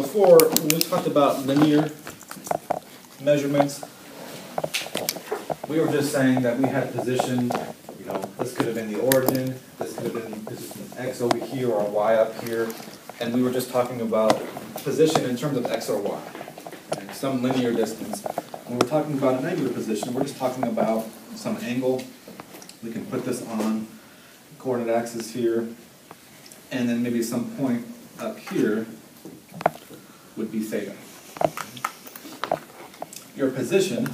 before, when we talked about linear measurements, we were just saying that we had position, you know, this could have been the origin, this could have been an X over here or a Y up here, and we were just talking about position in terms of X or Y, and some linear distance. When we're talking about an angular position, we're just talking about some angle. We can put this on the coordinate axis here, and then maybe some point up here would be theta. Your position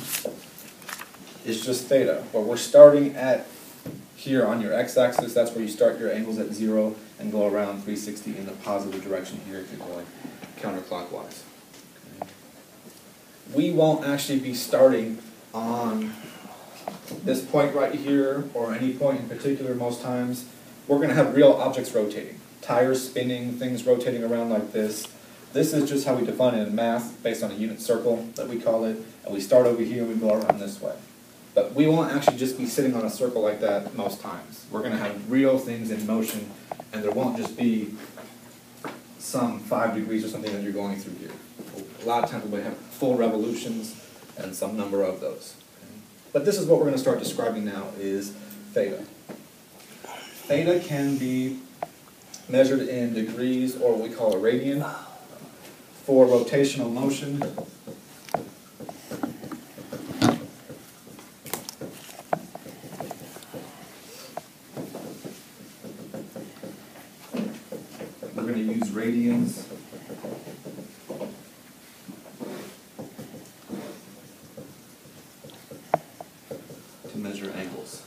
is just theta, where we're starting at here on your x-axis. That's where you start your angles at 0 and go around 360 in the positive direction here if you're going counterclockwise. Okay. We won't actually be starting on this point right here or any point in particular most times. We're going to have real objects rotating. Tires spinning, things rotating around like this. This is just how we define it in math based on a unit circle that we call it. And we start over here and we go around this way. But we won't actually just be sitting on a circle like that most times. We're going to have real things in motion, and there won't just be some 5 degrees or something that you're going through here. A lot of times we have full revolutions and some number of those. Okay. But this is what we're going to start describing now is theta. Theta can be measured in degrees or what we call a radian. For rotational motion, we're going to use radians. To measure angles.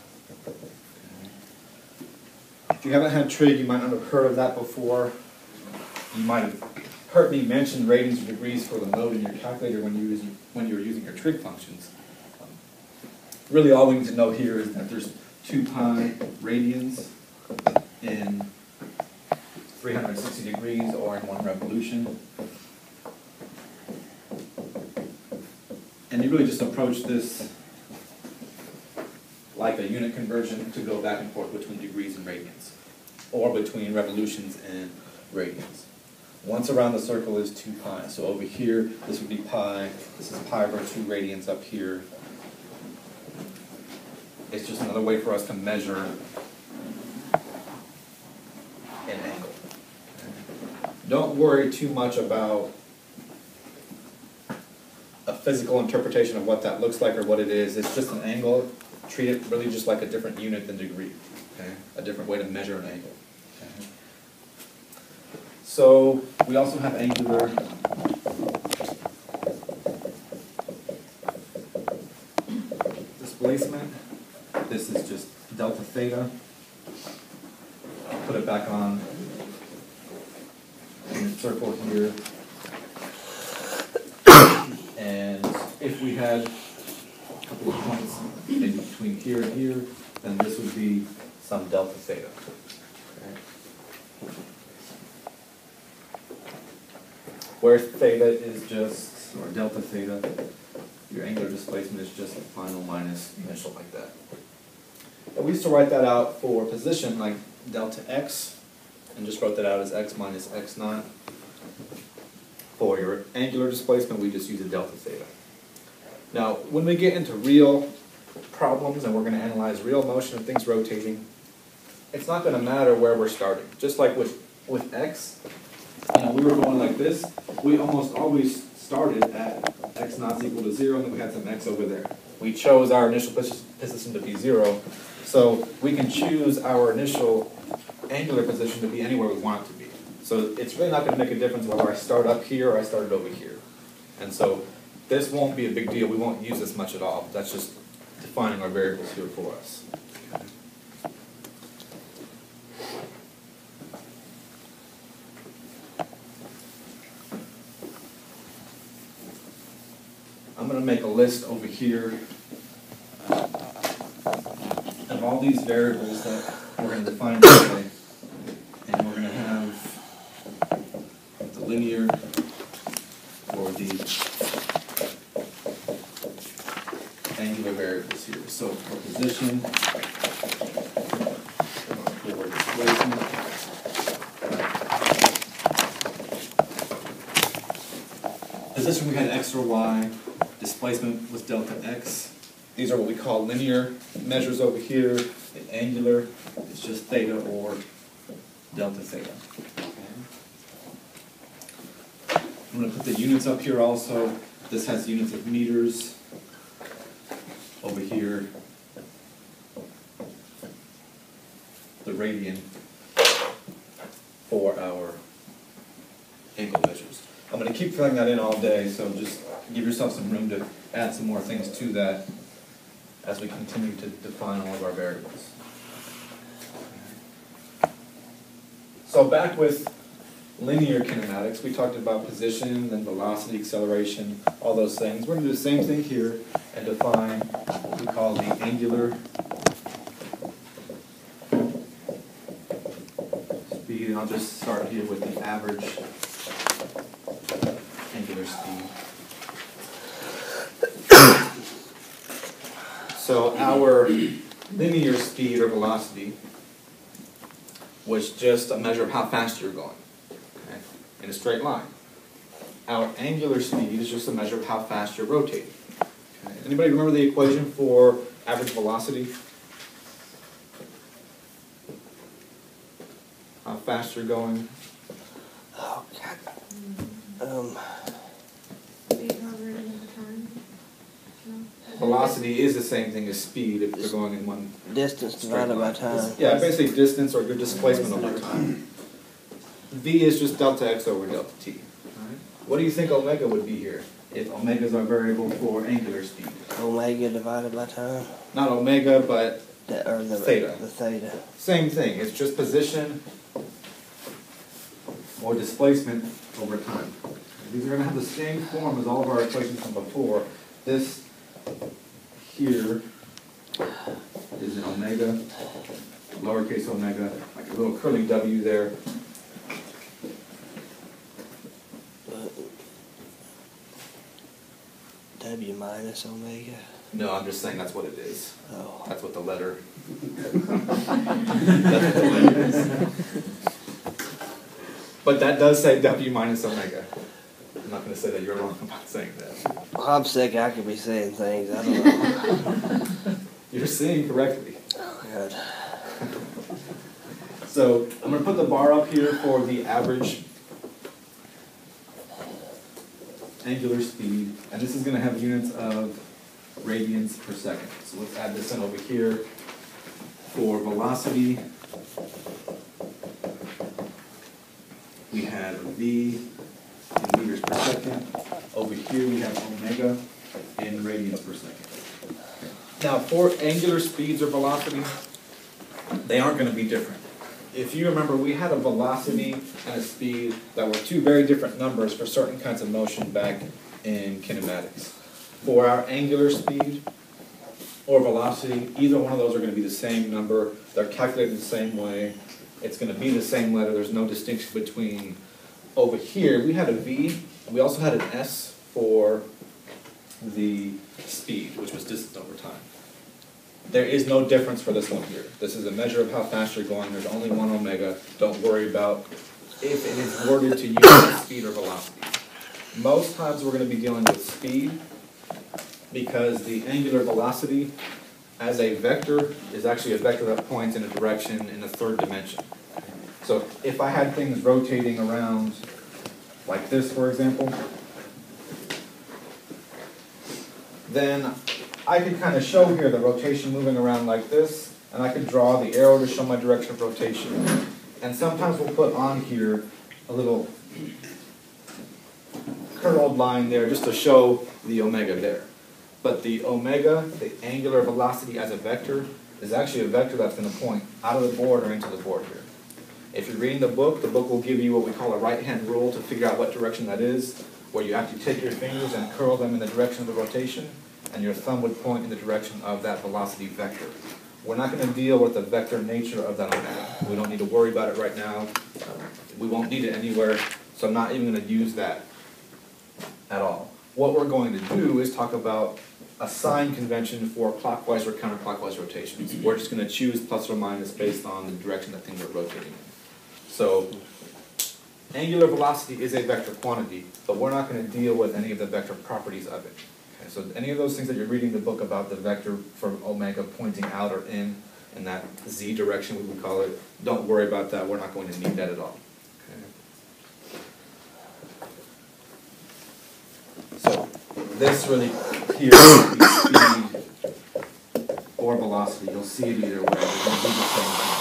If you haven't had trig, you might not have heard of that before. You might have heard me mention radians or degrees for the mode in your calculator when you're using your trig functions. Really all we need to know here is that there's 2 pi radians in 360 degrees or in 1 revolution. And you really just approach this like a unit conversion to go back and forth between degrees and radians, or between revolutions and radians. Once around the circle is 2 pi. So over here, this would be pi. This is pi over 2 radians up here. It's just another way for us to measure an angle. Don't worry too much about a physical interpretation of what that looks like or what it is. It's just an angle. Treat it really just like a different unit than degree. Okay? A different way to measure an angle. Okay? So we also have angular displacement. This is just delta theta. I'll put it back on in the circle here. And if we had a couple of points maybe between here and here, then this would be some delta theta. Okay. Where theta is just, or delta theta, your angular displacement is just the final minus initial like that. And we used to write that out for position like delta x, and just wrote that out as x minus x naught. For your angular displacement, we just use a delta theta. Now, when we get into real problems and we're going to analyze real motion of things rotating, it's not going to matter where we're starting. Just like with x, we were going like this, we almost always started at x naught equal to 0, and then we had some x over there. We chose our initial position to be 0, so we can choose our initial angular position to be anywhere we want it to be. So it's really not going to make a difference whether I start up here or I started over here. And so this won't be a big deal. We won't use this much at all. That's just defining our variables here for us. Okay. I'm going to make a list over here of all these variables that we're going to define today. And we're going to have the linear or the angular variables here. So for position, for displacement, Position we had x or y, displacement was delta x. These are what we call linear measures over here. The angular is just theta or delta theta. Okay. I'm going to put the units up here also. This has units of meters. Over here, the radian for our angle measures. I'm going to keep filling that in all day, so just give yourself some room to add some more things to that as we continue to define all of our variables. So back with linear kinematics, we talked about position, then velocity, acceleration, all those things. We're going to do the same thing here and define what we call the angular speed. And I'll just start here with the average angular speed. So our linear speed or velocity was just a measure of how fast you're going, okay, in a straight line. Our angular speed is just a measure of how fast you're rotating. Okay. Anybody remember the equation for average velocity? How fast you're going? Oh, God. 800 at a time? No? Velocity is the same thing as speed if you're going in one Distance divided by time. Yeah, basically distance or your displacement over time. V is just delta x over delta t. Right. What do you think omega would be here if omega is our variable for angular speed? Omega divided by time. Not omega, but The theta. The theta. Same thing. It's just position or displacement over time. These are going to have the same form as all of our equations from before. This here is an omega, lowercase omega, like a little curly W there. W minus omega. No, I'm just saying that's what it is. Oh. That's what the letter. That's what the letter is. But that does say W minus omega. I'm not going to say that you're wrong about saying that. Well, I'm sick. I could be saying things. I don't know. You're saying correctly. Oh, God. So I'm going to put the bar up here for the average angular speed, and this is going to have units of radians per second. So let's add this in over here. For velocity, we have V in meters per second. Over here we have omega in radians per second. Now for angular speeds or velocity, they aren't going to be different. If you remember, we had a velocity and a speed that were two very different numbers for certain kinds of motion back in kinematics. For our angular speed or velocity, either one of those are going to be the same number. They're calculated the same way. It's going to be the same letter. There's no distinction between. Over here, we had a V. We also had an S for the speed, which was distance over time. There is no difference for this one here. This is a measure of how fast you're going. There's only one omega. Don't worry about if it is worded to use speed or velocity. Most times we're going to be dealing with speed because the angular velocity as a vector is actually a vector that points in a direction in the third dimension. So if I had things rotating around like this, for example, then I could kind of show here the rotation moving around like this, and I could draw the arrow to show my direction of rotation. And sometimes we'll put on here a little curled line there just to show the omega there. But the omega, the angular velocity as a vector, is actually a vector that's going to point out of the board or into the board here. If you're reading the book will give you what we call a right-hand rule to figure out what direction that is, where you actually take your fingers and curl them in the direction of the rotation, and your thumb would point in the direction of that velocity vector. We're not going to deal with the vector nature of that omega. We don't need to worry about it right now. We won't need it anywhere, so I'm not even going to use that at all. What we're going to do is talk about a sign convention for clockwise or counterclockwise rotations. We're just going to choose plus or minus based on the direction that things are rotating in. So Angular velocity is a vector quantity, but we're not going to deal with any of the vector properties of it. Okay, so any of those things that you're reading the book about, the vector for omega pointing out or in that z direction, we would call it, don't worry about that. We're not going to need that at all. Okay. So this really here would be speed or velocity. You'll see it either way. It's going to be the same thing.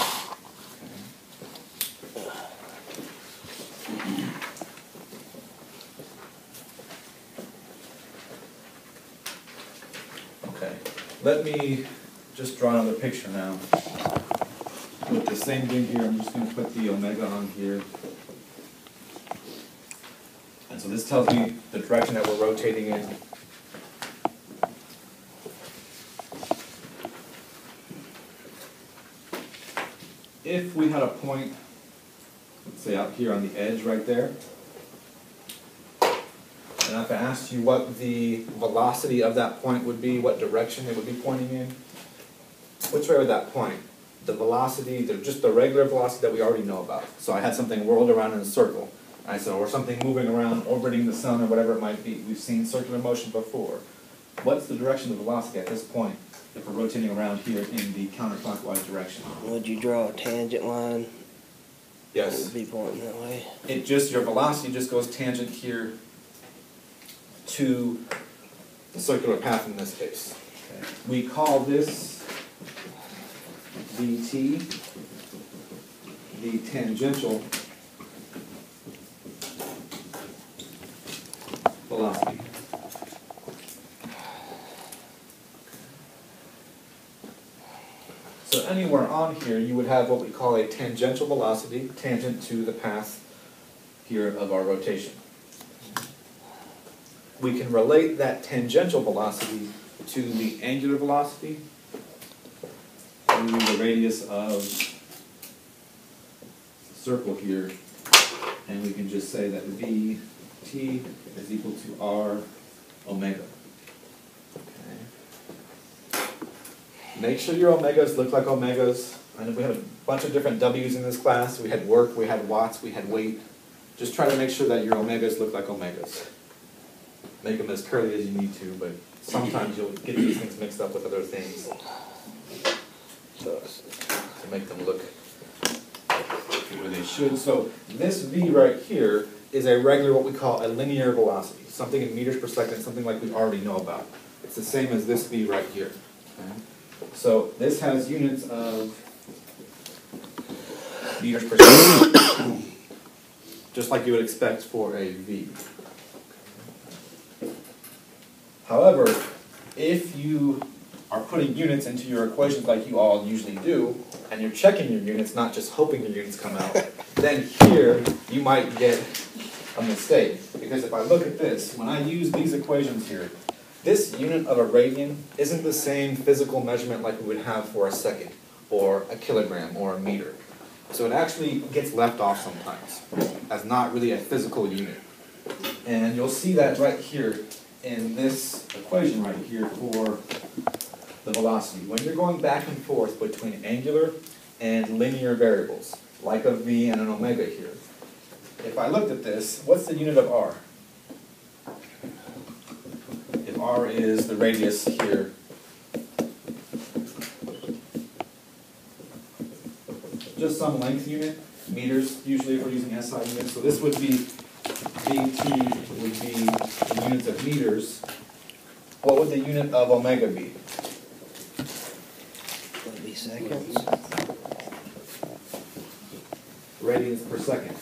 Let me just draw another picture now. With the same thing here, I'm just going to put the omega on here. And so this tells me the direction that we're rotating in. If we had a point, let's say out here on the edge right there, and if I asked you what the velocity of that point would be, what direction it would be pointing in, which way would that point? The velocity, just the regular velocity that we already know about. So I had something whirled around in a circle. I said, or something moving around, orbiting the sun, or whatever it might be. We've seen circular motion before. What's the direction of the velocity at this point if we're rotating around here in the counterclockwise direction? Would you draw a tangent line? Yes. It would be pointing that way. Your velocity just goes tangent here to the circular path in this case. Okay. We call this dt the tangential velocity. So anywhere on here you would have what we call a tangential velocity, tangent to the path here of our rotation. We can relate that tangential velocity to the angular velocity through the radius of the circle here, and we can just say that Vt is equal to R omega. Okay. Make sure your omegas look like omegas. I know we had a bunch of different W's in this class. We had work, we had watts, we had weight. Just try to make sure that your omegas look like omegas. Make them as curly as you need to, but sometimes you'll get these things mixed up with other things. So, to make them look where they should. So this V right here is a regular, what we call a linear velocity. Something in meters per second, something like we already know about. It's the same as this V right here. Okay? So this has units of meters per second, just like you would expect for a V. However, if you are putting units into your equations like you all usually do, and you're checking your units, not just hoping your units come out, then here you might get a mistake. Because if I look at this, when I use these equations here, this unit of a radian isn't the same physical measurement like we would have for a second, or a kilogram, or a meter. So it actually gets left off sometimes as not really a physical unit. And you'll see that right here in this equation right here for the velocity. When you're going back and forth between angular and linear variables, like a v and an omega here, if I looked at this, what's the unit of r? If r is the radius here, just some length unit, meters, usually if we're using SI units, so this would be dt would be the units of meters. What would the unit of omega be? Would be seconds. Radians per second.